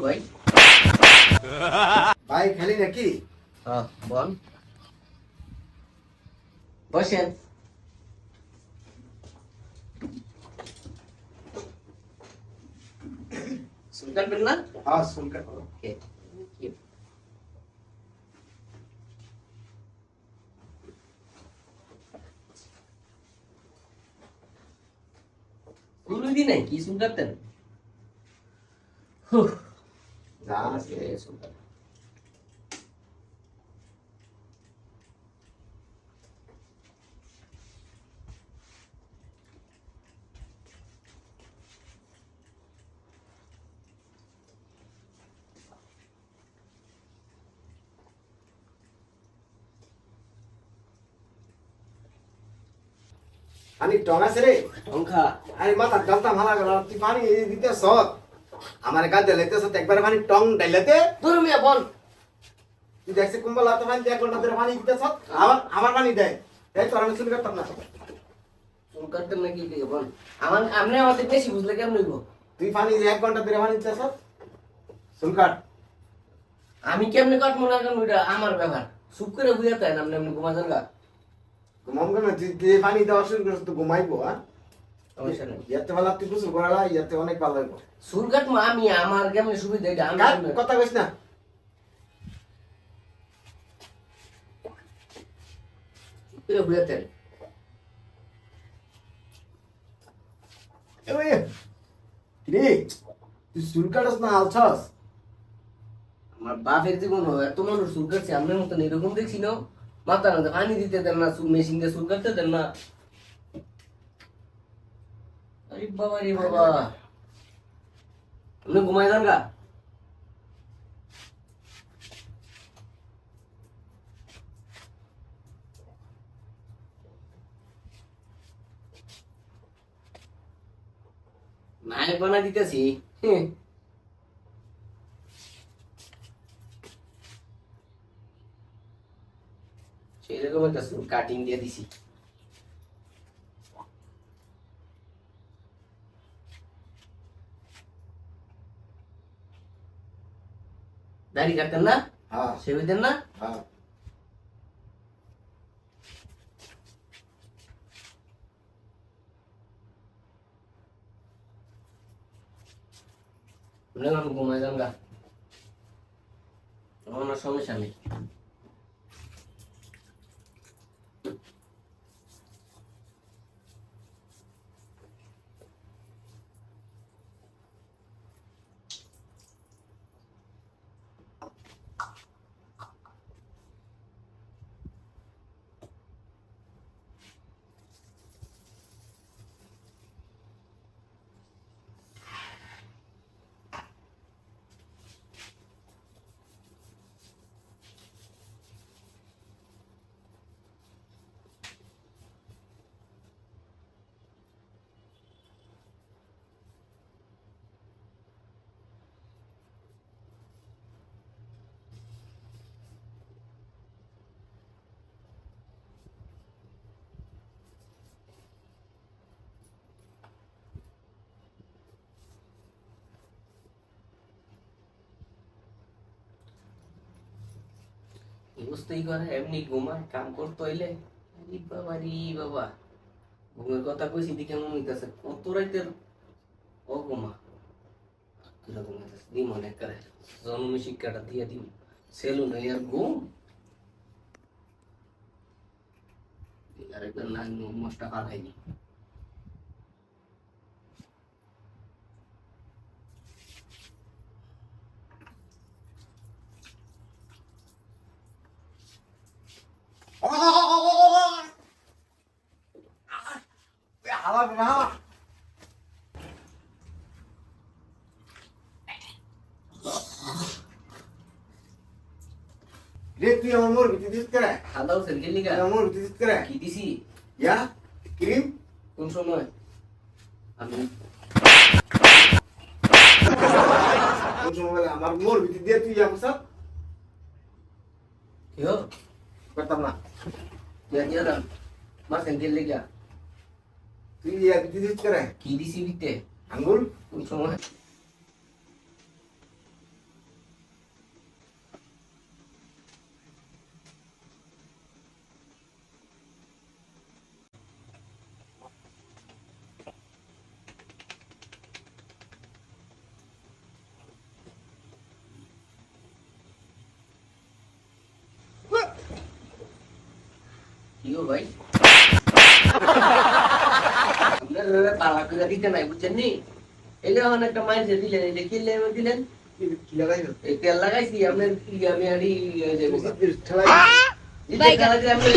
ভাই ভাই খেলি নাকি? বল বসেন। চুল কাটবেন না? হ্যাঁ চুল কাটবো। কোনদিন নাই কি চুল কাটতেন? যা চুল কাট পানি টং আছে রে। টংখা আরে মাথা গালতা ভালা গেল, তুই পানি দিতে সৎ আমার গাছ জ্বালাইতে সৎ একবার পানি টং ডাইলাতে তোর মিয়া বল। তুই দেখছিস কুম্বল হাতে পানি দিয়ে 1 ঘন্টা ধরে পানি দিতে সৎ আমার পানি দেয় এই তোর আমি চুল কাটতাম না। চুল কাটতেন নাকি লিখে বল। আপনি আমাদের বেশি বুঝলে কেমন হইব? তুই পানি 1 ঘন্টা ধরে পানি দিতে সৎ চুল কাট। আমি কেমনে কাটবো না কেন ওইটা আমার ব্যাপার। চুপ করে বুঝে তাই না আপনি এমনি ঘুমা যান গা। ঘুমাম কেন? তুই যে পানি দেওয়া শুরু করিস তো ঘুমাইবো। হ্যাঁ সমস্যা নেই। ইয়াতে বেলা তুই গোসল করালা ইয়াতে অনেক ভালো হইব। চুল কাটবো আমি আমার কেমনে সুবিধা এটা আমি কাট, কেমনে- কথা কইস না। চুপ করে বুঝে তাই। ওই রে তুই চুল কাটস না আলছাস? আমার বাপের জীবন এত মানুষ চুল কাটছে আপনার মতন এরকম দেখছি না। মাথা না পানি দিতে দেন না, মেশিন দিয়ে চুল কাটতে দেন না। আরে বাবা রে বাবা, আপনি ঘুমাই যান গা। নায়ক বানা দিতেছি। সেরকম একটা চুল কাটিং দিয়ে দিছি। দাড়ি কাটতেন না? হ্যাঁ সেবে দেন না? হ্যাঁ আমি ঘুমাই যান গা, আমার সমস্যা নেই। বুঝতেই করে এমনি ঘুমায় কাম করতে হইলে। আরে বাবা রে বাবা, ঘুমের কথা কইছি দিকে মনে হইতেছে কত রাইতের অঘুমা। কিরকম হইতেছে দি মনে করে জন্ম শিক্ষাটা দিয়ে দিন সেলুন আর ঘুম। আরেকবার না মশটা পাঠাইনি। হালা না রে তুই আমার মোর ভিতরে দিস করে খাদাও সেলকে লিগা আমার ভিতরে দিস করে কি দিছি ইয়া ক্রিম কোন সময় আমি কোন সময় আমার মোর ভিতরে দিয়ে তুই আমার সব কেউ করতাম না। দিয়া দিয়া দাম মারছেন কে লেগা? তুই আর দিদিস করে কি দিছি বিতে? আঙ্গুল ওই সময় কি গো ভাই? আপনার তালা করে দিতে নাই বুঝছেন নি? এই যে এখন একটা মাইন্ডসেট দিলেন, এই যে কি লেমে দিলেন? কি লাগাই এই তেল লাগাইছি আপনার কি আমি আরি ঠেলাই খেলা দিলে আপনি